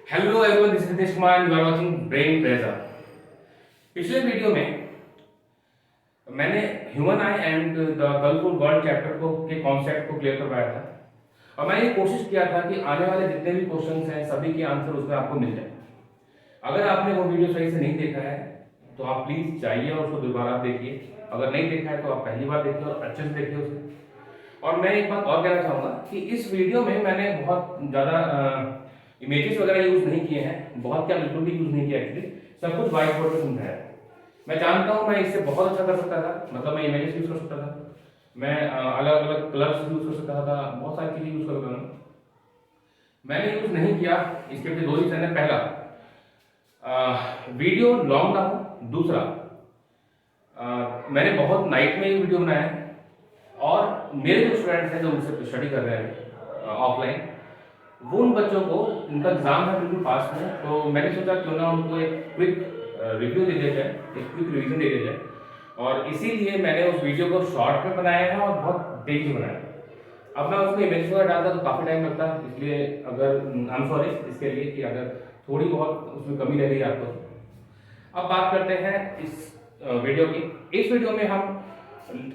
Hello everyone, this is Nitish Kumar, you are watching brain treasure. पिछले video में मैंने human eye and the colourful world chapter को के concept को क्लियर करवाया था और मैंने ये कोशिश किया था कि आने वाले जितने भी क्वेश्चंस हैं सभी के आंसर उसमें आपको मिल जाए। अगर आपने वो वीडियो सही से नहीं देखा है तो आप प्लीज जाइए और उसको दोबारा देखिए। अगर नहीं देखा है तो आप पहली बार देखिए और अच्छे से देखिए उसे। और मैं एक बात और कहना चाहूँगा कि इस वीडियो में मैंने बहुत ज़्यादा इमेजेस वगैरह यूज नहीं किए हैं, बहुत क्या बिल्कुल भी यूज नहीं किया एक्चुअली। सब कुछ व्हाइट बोर्ड पे समझाया है। मैं जानता हूँ मैं इससे बहुत अच्छा कर सकता था, मतलब मैं इमेजेस यूज कर सकता था, मैं अलग अलग कलर्स यूज कर सकता था, बहुत सारी चीजें यूज कर सकता था। मैंने यूज नहीं किया। इसके पीछे दो रीजन है। पहला, वीडियो लॉन्ग ना हो। दूसरा, मैंने बहुत नाइट में ये वीडियो बनाया है और मेरे जो स्टूडेंट्स हैं जो मुझसे स्टडी कर रहे हैं ऑफलाइन, वो उन बच्चों को उनका एग्जाम है बिल्कुल पास में, तो मैंने सोचा क्यों ना उनको एक क्विक रिव्यू दे दिया जाए, एक क्विक रिवीजन दे दिया जाए। और इसीलिए मैंने उस वीडियो को शॉर्ट में बनाया है और बहुत तेज में बनाया है। अब मैं उसमें इमेज वगैरह डालता तो काफ़ी टाइम लगता है, इसलिए अगर आई एम सॉरी इसके लिए कि अगर थोड़ी बहुत उसमें कमी रह गई आपको। अब बात करते हैं इस वीडियो की। इस वीडियो में हम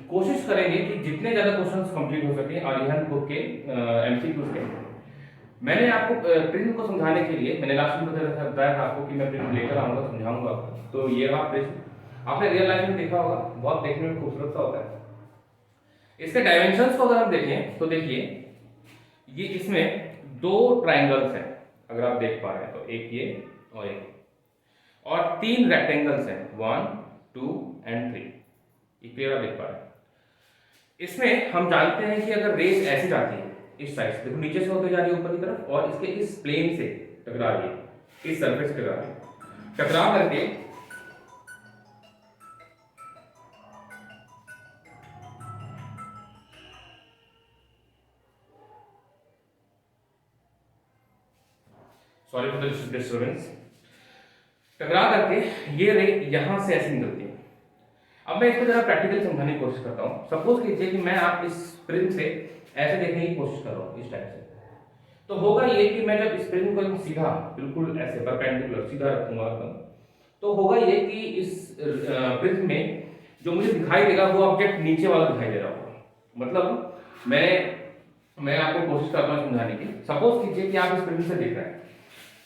कोशिश करेंगे कि जितने ज़्यादा क्वेश्चंस कंप्लीट हो सके आर्यन बुक के एमसीक्यूज के। मैंने आपको प्रिज्म को समझाने के लिए मैंने लास्ट में बताया था आपको कि मैं प्रिज्म लेकर आऊंगा, समझाऊंगा आपको। तो ये रहा प्रिज्म। आपने रियल लाइफ में देखा होगा, बहुत देखने में खूबसूरत सा होता है। इसके डायमेंशंस को अगर हम देखें तो देखिए, ये इसमें दो ट्राइंगल्स हैं अगर आप देख पा रहे हैं तो, एक ये और एक, और तीन रेक्टेंगल्स हैं 1 2 एंड 3। ये क्लियर आप देख पा रहे हैं। इसमें हम जानते हैं कि अगर रेस ऐसी जाती है इस साइड से, देखो नीचे से होते जा रही है ऊपर की तरफ और इसके इस प्लेन से टकरा रही है, इस सरफेस से टकरा रही है, टकरा करके सॉरी फॉर द डिस्टर्बेंस, टकरा करके ये रे यहां से ऐसे निकलती है। अब मैं इसको जरा प्रैक्टिकली समझाने की कोशिश करता हूं। सपोज कीजिए कि मैं आप इस प्रिज्म से ऐसे देखने की कोशिश कर रहा हूं इस टाइप से, तो होगा ये कि मैं जब इस प्रिज्म को सीधा बिल्कुल ऐसे परपेंडिकुलर सीधा रखूंगा तो होगा ये कि इस प्रिज्म में जो मुझे दिखाई देगा वो ऑब्जेक्ट नीचे वाला दिखाई दे रहा होगा। मतलब मैं आपको कोशिश करता हूँ समझाने की। सपोज कीजिए कि आप इस प्रिज्म से देख रहे हैं,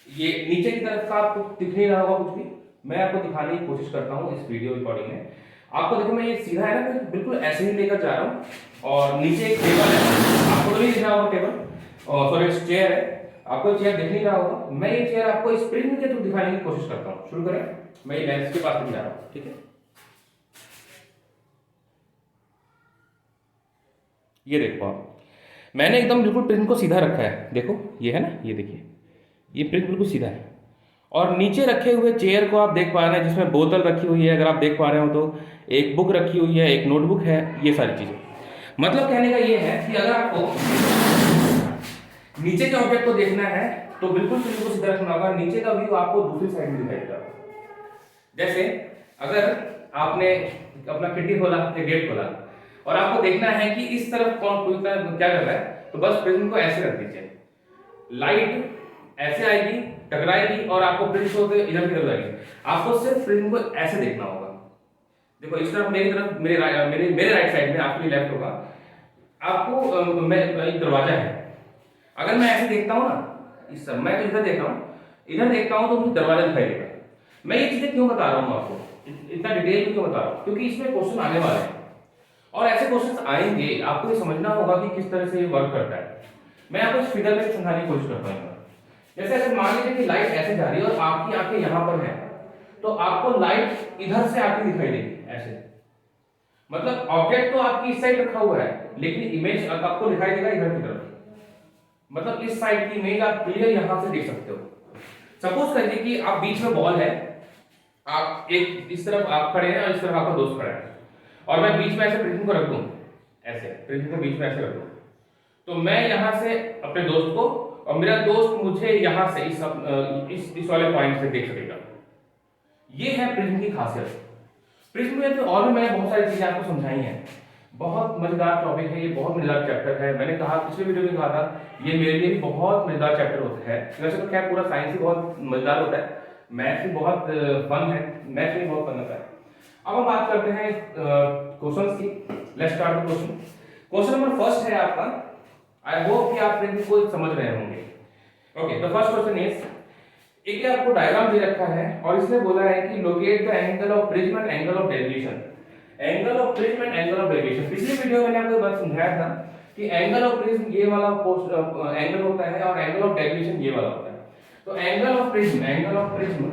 ये नीचे की तरफ का आपको दिख नहीं रहा होगा कुछ भी। मैं आपको दिखाने की कोशिश करता हूँ इस वीडियो रिकॉर्डिंग में। आपको देखो मैं ये सीधा है ना, मैं बिल्कुल ऐसे ही लेकर जा रहा हूँ और नीचे एक टेबल है, आपको तो नहीं दिख रहा होगा टेबल, और सॉरी चेयर है, आपको चेयर दिख नहीं रहा होगा। मैं ये चेयर आपको इस प्रिज्म के थ्रू दिखाने की कोशिश करता हूँ। शुरू करें, मैं ये लेंस के पास जा रहा हूँ, ठीक है। ये देखो आप, मैंने एकदम बिल्कुल प्रिज्म को सीधा रखा है, देखो ये है ना, ये देखिए ये प्रिज्म बिल्कुल सीधा है। और नीचे रखे हुए चेयर को आप देख पा रहे हैं जिसमें बोतल रखी हुई है, अगर आप देख पा रहे हो तो एक बुक रखी हुई है, एक नोटबुक है, ये सारी चीजें। मतलब कहने का ये है कि अगर आपको नीचे के ऑब्जेक्ट को देखना है तो बिल्कुल प्रिज्म को सीधा रखना होगा, नीचे का व्यू आपको दूसरी साइड में दिखाई देगा। जैसे अगर आपने अपना खिड़की खोला या गेट खोला और आपको देखना है कि इस तरफ कौन कोई क्या कर रहा है, तो बस प्रिज्म को ऐसे रख दीजिए, लाइट ऐसे आएगी, टकराएगी और आपको प्रिज्म को इधर की तरफ जाएगी। आपको सिर्फ प्रिज्म को ऐसे देखना होगा। देखो इस तरफ मेरी तरफ मेरे राइट साइड में, आपके लिए लेफ्ट होगा। आपको मैं एक दरवाजा है, अगर मैं ऐसे देखता हूँ ना, इस समय मैं तो इधर देख रहा हूँ, इधर देखता हूँ तो मुझे दरवाजा दिखाई देगा। मैं ये चीजें क्यों बता रहा हूँ आपको, इतना डिटेल में क्यों बता रहा हूँ, क्योंकि इसमें क्वेश्चन आने वाले हैं और ऐसे क्वेश्चन आएंगे, आपको ये समझना होगा कि किस तरह से ये वर्क करता है। मैं आपको इस फिगर में समझाने की कोशिश करता हूँ। जैसे अगर मान लीजिए कि लाइट ऐसे जा रही है और आपकी आंखें यहां पर है, तो आपको लाइट इधर से आती दिखाई देगी ऐसे। मतलब ऑब्जेक्ट तो आपकी इस साइड रखा हुआ है लेकिन इमेज आपको दिखाई देगा इधर की तरफ। मतलब इस साइड की इमेज आप क्लियर यहां से देख सकते हो। सपोज करिए कि आप बीच में बॉल है, आप एक इस तरफ आप खड़े हैं और इस तरफ आपका दोस्त खड़ा है, और मैं बीच में ऐसे प्रिज्म को रख दूं, ऐसे प्रिज्म को बीच में ऐसे रख दूं, तो मैं यहां से अपने दोस्त को और मेरा दोस्त मुझे यहां से इस वाले पॉइंट से देख सकेगा। ये है प्रिज्म की खासियत। प्रिज्म में तो और भी मैंने बहुत सारी चीजें आपको समझाई हैं, बहुत मजेदार टॉपिक है ये, बहुत मजेदार चैप्टर है। मैंने कहा पिछले वीडियो में कहा था ये मेरे लिए भी बहुत मजेदार चैप्टर होता है। वैसे तो क्या पूरा साइंस ही बहुत मजेदार होता है, मैथ्स भी बहुत फन है, मैथ्स भी बहुत फन होता है। अब हम बात करते हैं क्वेश्चंस की। Let's start the question. Question number first है आपका, आई होप कि आप फ्रेंड्स को समझ रहे होंगे। Okay, the first question is, एक आपको डायग्राम दे रखा है और इसमें बोला है कि locate the angle of prism and angle of deviation. Angle of prism and angle of deviation, पिछले वीडियो में मैंने आपको बात समझाया था कि एंगल ऑफ प्रिज्म ये वाला एंगल होता है और एंगल ऑफ डेविएशन ये वाला होता है। तो एंगल ऑफ प्रिज्म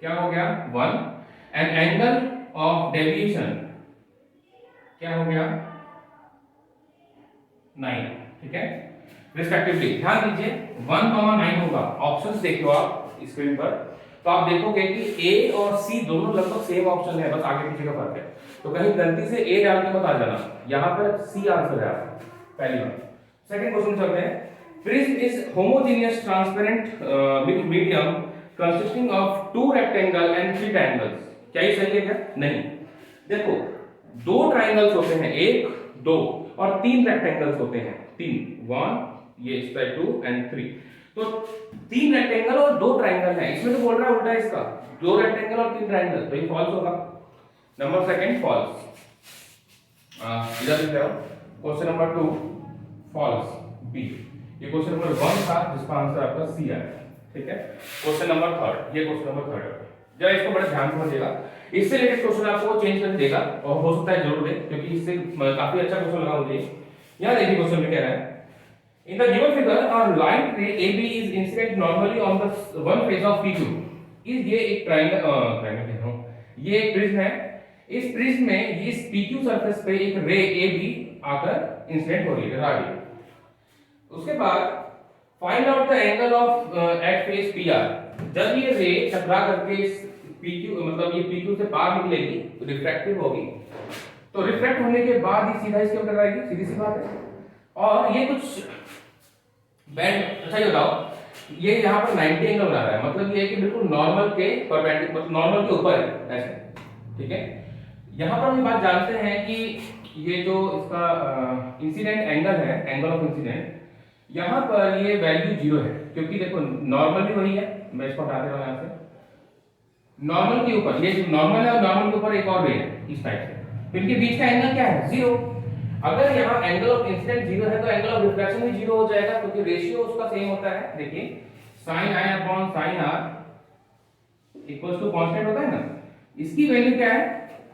क्या हो गया 1 एंड एंगल ऑफ डेविएशन क्या हो गया 9, ठीक है, रिस्पेक्टिवली। ध्यान दीजिए 1,9 होगा। ऑप्शंस देखो आप स्क्रीन पर, तो आप देखोगे कि ए और सी दोनों लगभग सेम ऑप्शन है, बस आगे पीछे का फर्क है। तो कहीं गलती से ए डाल के मत आ जाना, यहां पर सी आंसर है आपका, पहली बात। सेकंड क्वेश्चन चलते हैं। Prism is homogeneous transparent medium consisting of 2 rectangle and 3 triangles. क्या ये सही है क्या? नहीं। देखो 2 ट्रायंगल्स होते हैं, 1 2 और 3 रेक्टेंगल्स होते हैं, 3 1 ये इस टाइप 2 एंड 3। तो 3 रेक्टेंगल और 2 ट्रायंगल है, इसमें तो बोल रहा है उल्टा इसका, 2 रेक्टेंगल और 3 ट्रायंगल, तो ये फॉल्स होगा। Number second false. इधर लिख रहा हूं क्वेश्चन नंबर 2 फॉल्स बी। ये क्वेश्चन नंबर 1 था जिसका आंसर आपका सी है, ठीक है। क्वेश्चन नंबर 3, ये क्वेश्चन नंबर 3 है। जरा इसको बड़े ध्यान से समझिएगा, इससे रिलेटेड क्वेश्चन आपको चेंज कर देगा और हो सकता है जरूर दे, क्योंकि इससे काफी अच्छा क्वेश्चन लगा मुझे। यहां देखिए क्वेश्चन में कह रहा है, in the given figure a light ray AB is incident normally on the one face of PQ। इस ये एक ट्रायंगल कह रहा हूं, ये एक प्रिज्म है। इस प्रिज्म में इस PQ सरफेस पे एक रे AB आकर इंसिडेंट हो रही है, टकरा रही है। उसके बाद find out the angle of at face PR। जब ये रे टकरा करके इस PQ मतलब ये PQ से बाहर निकलेगी तो रिफ्रैक्टिव होगी, तो रिफ्रैक्ट होने के बाद ही सीधा इसके ऊपर टकराएगी, सीधी सी बात है। और ये कुछ बैंड, अच्छा ये बताओ ये यहाँ पर 90 एंगल बना रहा है, मतलब ये है कि बिल्कुल नॉर्मल के परपेंडिकुलर, मतलब नॉर्मल के ऊपर है ऐसे, ठीक है। यहाँ पर हम बात जानते हैं कि ये जो इसका इंसिडेंट एंगल है, एंगल ऑफ इंसिडेंट, यहाँ पर ये वैल्यू 0 है, क्योंकि देखो नॉर्मल भी वही है। मैं इसको हटा दे रहा हूँ यहाँ से। नॉर्मल के ऊपर ये जो नॉर्मल है और नॉर्मल के ऊपर एक और रे है इस टाइप से, तो इनके बीच का एंगल क्या है 0। अगर यहाँ एंगल ऑफ इंसिडेंट 0 है तो एंगल ऑफ रिफ्लेक्शन भी 0 हो जाएगा, क्योंकि रेशियो उसका सेम होता है। देखिए sin i upon sin r equals to constant होता है ना, इसकी वैल्यू क्या है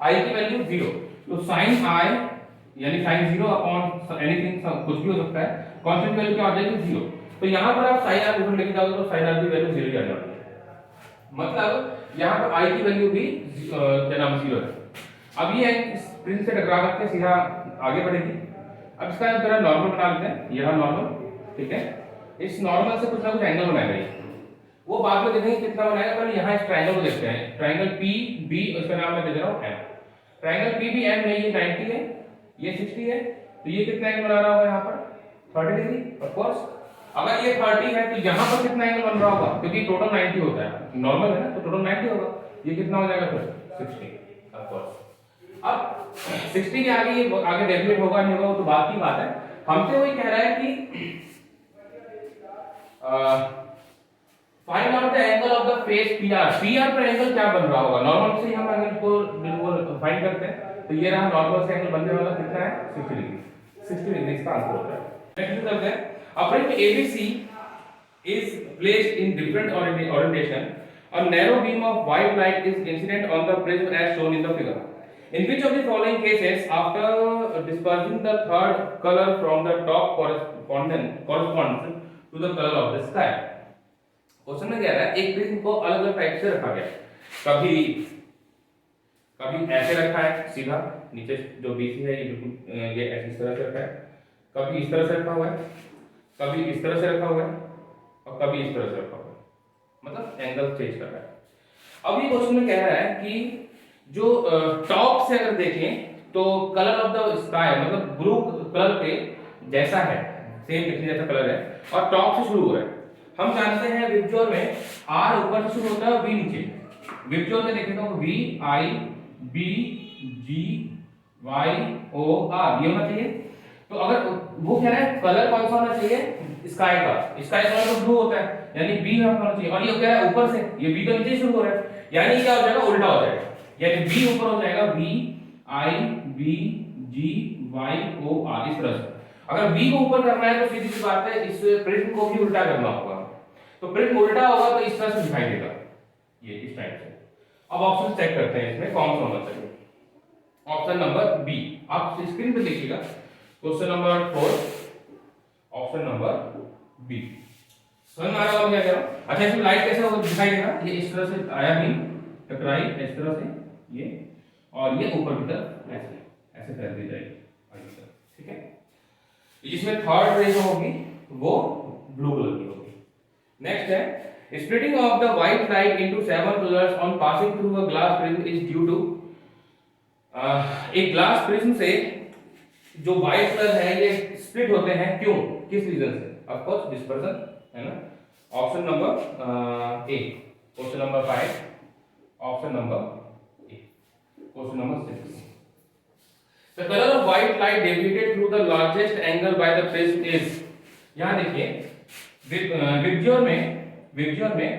i की वैल्यू 0, तो sin i यानी sin 0 अपॉन एनीथिंग, कुछ भी हो सकता है, कांस्टेंट वैल्यू क्या आ जाएगी 0। तो यहाँ पर आप sin r ऊपर लेके जाओगे तो sin r की वैल्यू 0 आ जाएगी, मतलब यहाँ पर i की वैल्यू भी क्या नाम 0 है। अब ये प्रिज्म से टकरा करके सीधा आगे बढ़ेगी। अब इसका जरा नॉर्मल बना लेते हैं, यह नॉर्मल, ठीक है। इस नॉर्मल से कुछ ना कुछ एंगल बनाएगा ये, वो बाद में देखेंगे कितना बनाएगा। पहले यहाँ इस ट्रायंगल को देखते हैं, ट्रायंगल PB, उसका नाम मैं दे रहा हूँ M। ट्रायंगल PBM में ये 90 है, ये 60 है, तो ये कितना एंगल बना रहा होगा यहाँ पर 30 डिग्री। ऑफ कोर्स अगर ये 30 है तो यहाँ पर कितना एंगल बन रहा होगा, क्योंकि टोटल 90 होता है, नॉर्मल है ना, तो टोटल 90 होगा। ये कितना हो जाएगा फिर 60, ऑफ कोर्स। अब 60 के आगे ये आगे डेविएट होगा नहीं होगा तो बात की बात है। हमसे वही कह रहा है कि find out the angle of the face PR। PR पर एंगल क्या बन रहा होगा, नॉर्मल से हम एंगल को बिल्कुल फाइंड करते हैं, तो ये रहा नॉर्मल से एंगल बनने वाला कितना है 60 डिग्री। 60 डिग्री इसका आंसर होता है। नेक्स्ट करते हैं, a prism ABC is placed in different orientation. A narrow beam of white light is incident on the prism as shown in the figure. In which of the following cases, after dispersing the third color from the top corresponds to the color of the sky? Question में क्या है, एक prism को अलग अलग type से रखा गया, कभी ऐसे रखा है सीधा, नीचे जो BC है ये बिल्कुल ये इस तरह से रखा है, कभी इस तरह से रखा हुआ है, कभी इस तरह से रखा हुआ है और कभी इस तरह से रखा हुआ है, मतलब एंगल चेंज कर रहा है। अब ये क्वेश्चन में कह रहा है कि जो टॉप से अगर देखें तो कलर ऑफ द स्काई मतलब ब्लू कलर पे जैसा है, सेम दिखने जैसा कलर है और टॉप से शुरू हो रहा है। हम जानते हैं विबज्योर में R ऊपर से शुरू होता है और V नीचे। विबज्योर में देखें तो V I B G Y O R, ये होना चाहिए। तो अगर वो कह रहा है कलर कौन सा होना चाहिए, स्काई का, स्काई कलर तो ब्लू होता है, यानी बी होना चाहिए। और ये कह रहा है ऊपर से, ये बी तो नीचे शुरू हो रहा है, यानी ये क्या हो जाएगा, उल्टा हो जाएगा, यानी बी ऊपर हो जाएगा, B I B G Y O R, इस तरह से। अगर बी को ऊपर करना है तो सीधी सी बात है इस प्रिज्म को भी उल्टा करना होगा, तो प्रिज्म उल्टा होगा तो इस तरह से दिखाई देगा, ये इस टाइप से। अब ऑप्शन चेक करते हैं इसमें कौन सा होना चाहिए। ऑप्शन नंबर बी, आप स्क्रीन पे देखिएगा, question number 4, option number B. समझ में आ रहा होगा क्या कह रहा हूं? अच्छा, इसमें लाइट कैसे होगा दिखाई देगा, ये इस तरह से आया भी, टकराई इस तरह से ये, और ये ऊपर की तरफ ऐसे ऐसे फैल दी जाएगी आगे की तरफ, ठीक है। इसमें थर्ड रे जो होगी वो ब्लू कलर की होगी। नेक्स्ट है splitting of the white light into 7 colours on passing through a glass prism is due to, एक ग्लास प्रिज्म से जो व्हाइट कलर है ये स्प्लिट होते हैं, क्यों, किस रीजन से, ऑफ कोर्स डिस्पर्सन, है ना। Option number A, question number 5, option number A, question number 6। The color of white light deviated through the largest angle by the prism is, यहाँ देखिए विबज्योर में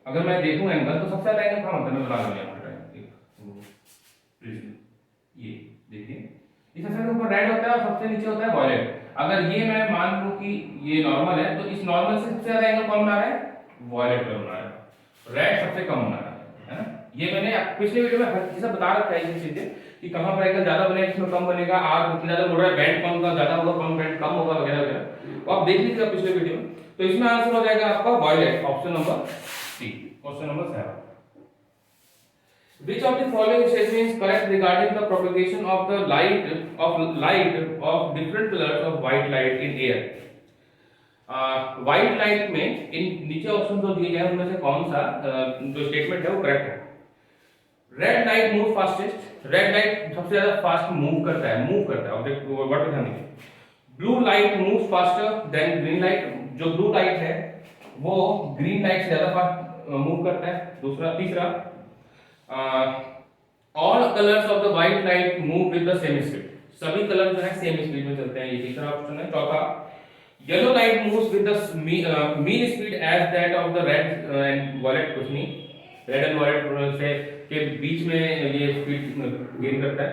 अगर मैं देखूं एंगल तो सबसे ज्यादा एंगल कहाँ होता है, मैं बता दूं यहाँ पर प्रिज्म, ये देखिए इस सबसे ऊपर रेड होता है और सबसे नीचे होता है वॉयलेट। अगर ये मैं मान लूं कि ये नॉर्मल है तो इस नॉर्मल से सबसे ज्यादा एंगल कौन बना रहा है, वॉयलेट पर बना रहा है, रेड सबसे कम बना रहा है ना। ये मैंने पिछले वीडियो में हर चीज बता रखा है, ये चीजें कि कहां पर एंगल ज्यादा बनेगा, किसमें कम बनेगा, आर कितना ज्यादा मुड़ रहा है, बैंड कौन का ज्यादा होगा, कौन बैंड कम होगा, वगैरह वगैरह, तो आप देख लीजिएगा पिछले वीडियो में। तो इसमें आंसर हो जाएगा आपका violet, option number C, question number 7। Which of the following statement is correct regarding the propagation of the light of different colors of white light in air? White light में इन नीचे option जो दिए गए हैं उनमें से कौन सा जो स्टेटमेंट है वो करेक्ट है। Red light move fastest, red light सबसे ज्यादा फास्ट मूव करता है ऑब्जेक्ट को, व्हाट ध्यान दीजिए। Blue light moves faster than green light, जो ब्लू लाइट है वो ग्रीन लाइट से ज्यादा फास्ट मूव करता है। दूसरा, तीसरा, all colours of the white light move with the same speed, सभी कलर जो है सेम स्पीड में चलते हैं, ये तीसरा ऑप्शन है। चौथा, yellow light moves with the mean speed as that of the red and violet, कुछ नहीं, रेड एंड वॉयलेट से के बीच में ये स्पीड गेन करता है।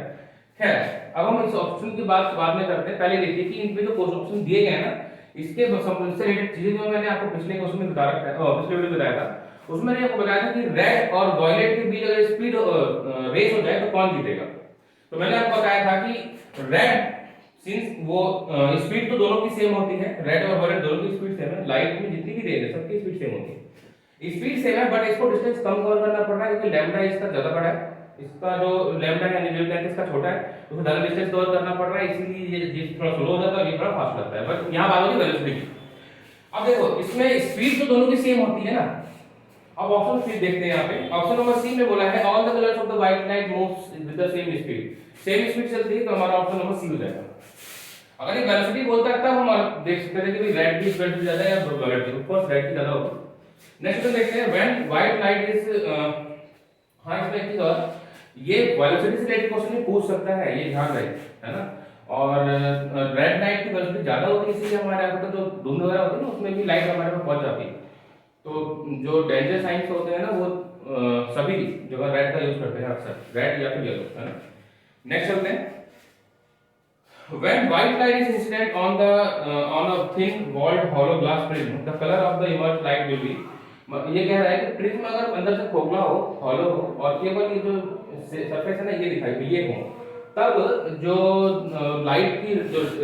खैर, अब हम इस ऑप्शन की बात बाद में करते हैं, पहले देखिए कि इनके जो ऑप्शन दिए गए हैं ना, इसके से रिलेटेड चीजें जो मैंने आपको पिछले क्वेश्चन में बता रखा है, पिछले वीडियो में बताया था, उसमें मैंने आपको बताया था कि रेड और वॉयलेट के बीच अगर स्पीड रेस हो जाए तो कौन जीतेगा। तो मैंने आपको बताया था कि रेड, सिंस वो स्पीड तो दोनों की सेम होती है, रेड और वॉयलेट दोनों की स्पीड सेम है, लाइट में जितनी भी रेज है सबकी स्पीड सेम होती है, स्पीड सेम है, बट इसको डिस्टेंस कम कवर करना पड़ रहा है क्योंकि लैम्डा इसका ज्यादा बड़ा है, इसका जो लैम्डा है यानी वेवलेंथ इसका छोटा है, उसको ज्यादा डिस्टेंस कवर करना पड़ रहा है, इसीलिए ये थोड़ा स्लो हो जाता है, ये थोड़ा फास्ट लगता है, बट यहां बात होगी वेलोसिटी की। अब देखो इसमें स्पीड तो दोनों की सेम होती है ना। अब ऑप्शन सी देखते हैं, यहाँ पे ऑप्शन नंबर सी में बोला है all the colours of the white light moves with the same speed, same speed चलती है, तो हमारा ऑप्शन नंबर सी हो जाएगा। अगर ये वेलोसिटी बोलता है तब हम देख सकते हैं कि भाई रेड की स्पीड ज्यादा है या वॉयलेट की, ऑफ कोर्स रेड की ज्यादा होगी। नेक्स्ट क्वेश्चन देखते हैं, व्हेन व्हाइट लाइट इज, हां इसमें एक चीज और, ये वेलोसिटी से रिलेटेड क्वेश्चन भी पूछ सकता है, ये ध्यान रहे, है ना। और रेड लाइट की वेलोसिटी ज्यादा होती है, इसलिए हमारे यहाँ पर जो धुंध वगैरह होती है ना उसमें भी लाइट हमारे पास पहुंच जाती है, तो जो डेंजर साइंस होते हैं ना वो सभी जगह रेड का यूज करते हैं अक्सर, रेड या फिर येलो, है ना। नेक्स्ट चलते हैं, when white light is incident on a thin walled hollow glass prism, the color of the emerged light will be, ये कह रहा है कि प्रिज्म अगर अंदर से खोखला हो, हॉलो हो और केवल ये जो सरफेस है ना ये दिखाई ये हो, तब जो लाइट की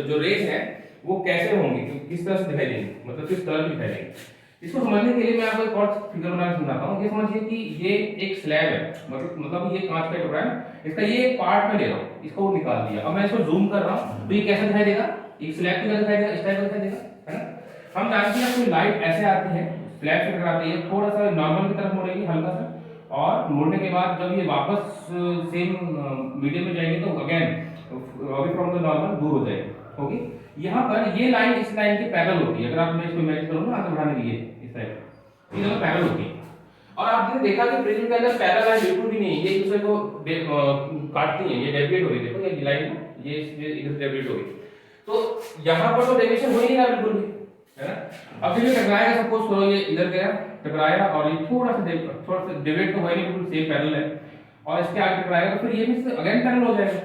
जो रेज है वो कैसे होंगी, किस तरह से दिखाई देंगी, मतलब किस कलर की दिखाई देंगी। इसको समझने के लिए मैं आपको एक और फिगर बनाकर समझाता हूँ। ये समझिए कि ये एक स्लैब है, मतलब ये कांच का टुकड़ा है, इसका ये एक पार्ट में ले रहा हूँ, इसको निकाल दिया, अब मैं इसको जूम कर रहा हूँ तो ये कैसा दिखाई देगा, एक स्लैब की तरह दिखाई देगा, इस टाइप का दिखाई देगा, है ना। हम जानते हैं कि लाइट ऐसे आती है, स्लैब से टकराती है, थोड़ा सा नॉर्मल की तरफ मुड़ेगी हल्का सा, और मुड़ने के बाद जब ये वापस सेम मीडियम में जाएगी तो again away from the normal दूर हो जाएगी, होगी। यहाँ पर ये लाइन इस लाइन की पैरेलल होती है, अगर आप मैं इसको इमेजिन करूँ ना आगे बढ़ाने के लिए इस टाइप, ये दोनों पैरेलल होती है। और आपने देखा कि प्रिज्म के अंदर पैरेलल लाइन बिल्कुल भी नहीं है, ये एक दूसरे को काटती हैं, ये डेविएट हो रही है, देखो ये लाइन ये इधर डेविएट हो रही है, तो यहाँ पर तो डेविएशन हो ही नहीं रहा बिल्कुल भी, है ना। अब ये टकराएगा, सपोज करो ये इधर गया टकराया और ये थोड़ा सा डेविएट तो हुआ नहीं, बिल्कुल सेम पैरेलल है, और इसके आगे टकराएगा तो फिर ये भी अगेन पैरेलल हो जाएगा,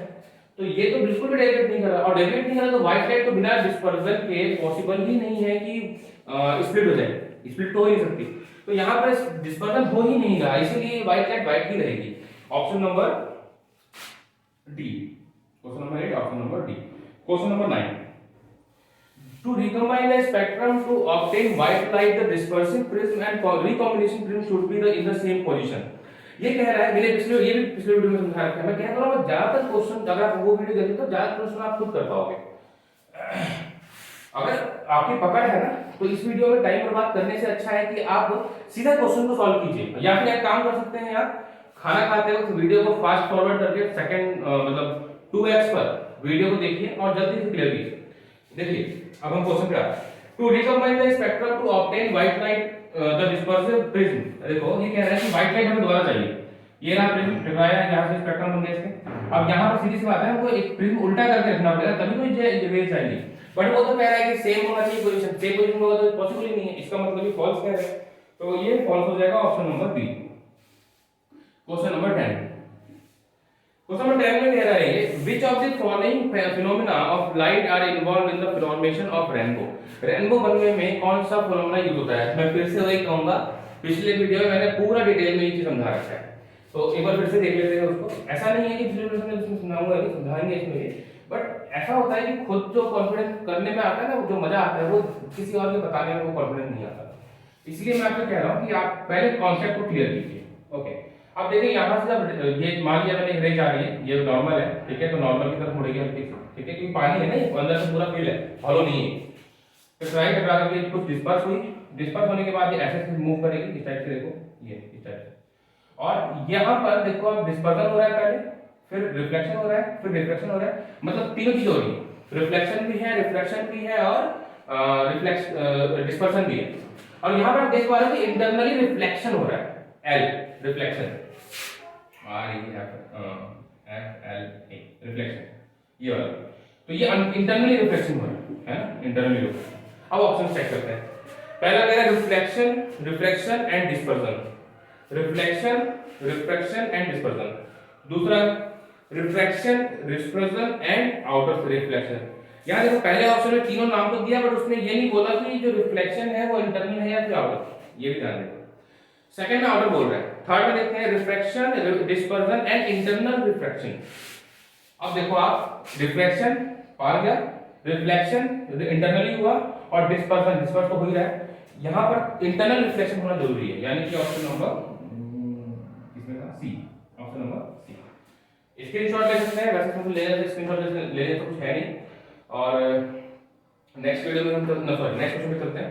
तो ये तो बिल्कुल भी डेविएट नहीं कर रहा, और डेविएट नहीं कर रहा तो व्हाइट लाइट तो बिना डिस्पर्जन के पॉसिबल ही नहीं है कि स्प्लिट हो जाए, स्प्लिट तो हो ही नहीं सकती, तो यहाँ पर डिस्पर्जन हो ही नहीं रहा, इसीलिए व्हाइट लाइट व्हाइट ही रहेगी। Option number D, question number 8, option number D. Question number 9, to recombine a spectrum to obtain white light the dispersive prism and recombination prism should be in the same position। ये कह रहा है, मैंने ये भी पिछले video में समझा रखा है, मैं कह रहा हूं ज्यादातर क्वेश्चन अगर आप वो वीडियो देखें तो ज्यादातर क्वेश्चन आप खुद कर पाओगे, अगर आपकी पकड़ है ना, तो इस वीडियो में टाइम बर्बाद करने से अच्छा है कि आप सीधा क्वेश्चन को सॉल्व कीजिए, या फिर एक काम कर सकते हैं आप खाना खाते वक्त वीडियो को फास्ट फॉरवर्ड करके सेकंड मतलब 2x पर वीडियो को देखिए और जल्दी से क्लियर कीजिए। देखिए अब हम क्वेश्चन पे आते हैं, to recombine the spectrum to obtain white light the dispersive prism. देखो ये कह रहा है कि व्हाइट लाइट हमें दोबारा चाहिए, ये रहा प्रिज्म टकराया, यहां से स्पेक्ट्रम बन गया इसके, अब यहां पर सीधी सी बात है वो एक प्रिज्म उल्टा करके रखना पड़ेगा तभी तो ये रेज आएगी, बट वो तो कह रहा है कि सेम होना चाहिए पोजीशन, सेम पोजीशन होगा तो पॉसिबल ही नहीं है, इसका मतलब ये फॉल्स कह रहा है, तो ये फॉल्स हो जाएगा, option number B. Question number 10, question number 10 में कह रहा है which of the following phenomena of light are involved in the formation of rainbow. Rainbow बनने में कौन सा फिनोमेना यूज होता है, मैं फिर से वही कहूंगा, पिछले वीडियो में मैंने पूरा डिटेल में ये चीज समझा रखा है, तो एक बार फिर से देख लेते हैं उसको। ऐसा नहीं है कि पिछले वीडियो में समझाऊंगा नहीं, समझाएंगे इसमें, बट ऐसा होता है कि खुद जो कॉन्फिडेंस करने में आता है ना, जो मजा आता है वो किसी और के बताने में वो कॉन्फिडेंस नहीं आता, इसलिए मैं आपको कह रहा हूँ कि आप पहले कॉन्सेप्ट को क्लियर कीजिए। ओके, अब देखिए यहाँ से जब ये मान लिया मैंने एक रेंज आ रही है, ये नॉर्मल है, ठीक है, तो नॉर्मल की तरफ मुड़ेगी हल्की सी, ठीक है, क्योंकि पानी है ना, ये अंदर से पूरा फिल है, हॉलो नहीं है, तो ट्राई टकरा करके कुछ डिस्पर्स हुई, डिस्पर्स होने के बाद ये ऐसे मूव करेगी इस टाइप से, देखो ये इस टाइप से, और यहाँ पर देखो अब डिस्पर्सन हो रहा है पहले, फिर रिफ्लेक्शन हो रहा है, फिर रिफ्लेक्शन हो रहा है, मतलब तीनों चीज हो रही है, रिफ्लेक्शन भी है, रिफ्रैक्शन भी है और डिस्पर्सन भी है, और यहाँ पर आप देख पा रहे हो कि इंटरनली रिफ्लेक्शन हो रहा है, एल रिफ्लेक्शन, रिफ्लेक्शन ये वाला, तो ये इंटरनली रिफ्लेक्शन हो रहा है ना, इंटरनली रिफ्लेक्शन। अब ऑप्शन चेक करते हैं, पहला कह रहा है reflection, refraction and dispersion, reflection, refraction and dispersion, दूसरा refraction, dispersion and outer reflection. यहाँ देखो पहले ऑप्शन में तीनों नाम तो दिया, बट उसने ये नहीं बोला कि जो रिफ्लेक्शन है वो इंटरनल है या फिर आउटर, ये भी ध्यान देना। सेकंड में आउटर बोल रहा है, थर्ड में देखते हैं refraction, dispersion and internal refraction. अब देखो आप रिफ्रैक्शन पार गया, रिफ्लेक्शन इंटरनली हुआ और डिस्पर्सन डिस्पर्स तो हो ही रहा है, यहाँ पर इंटरनल रिफ्लेक्शन होना जरूरी है, यानी कि ऑप्शन नंबर किसमें था, सी, ऑप्शन नंबर सी। स्क्रीनशॉट ले सकते हैं, वैसे तो लेने से स्क्रीनशॉट लेने तो कुछ है नहीं, और नेक्स्ट वीडियो में हम नेक्स्ट क्वेश्चन पे चलते हैं।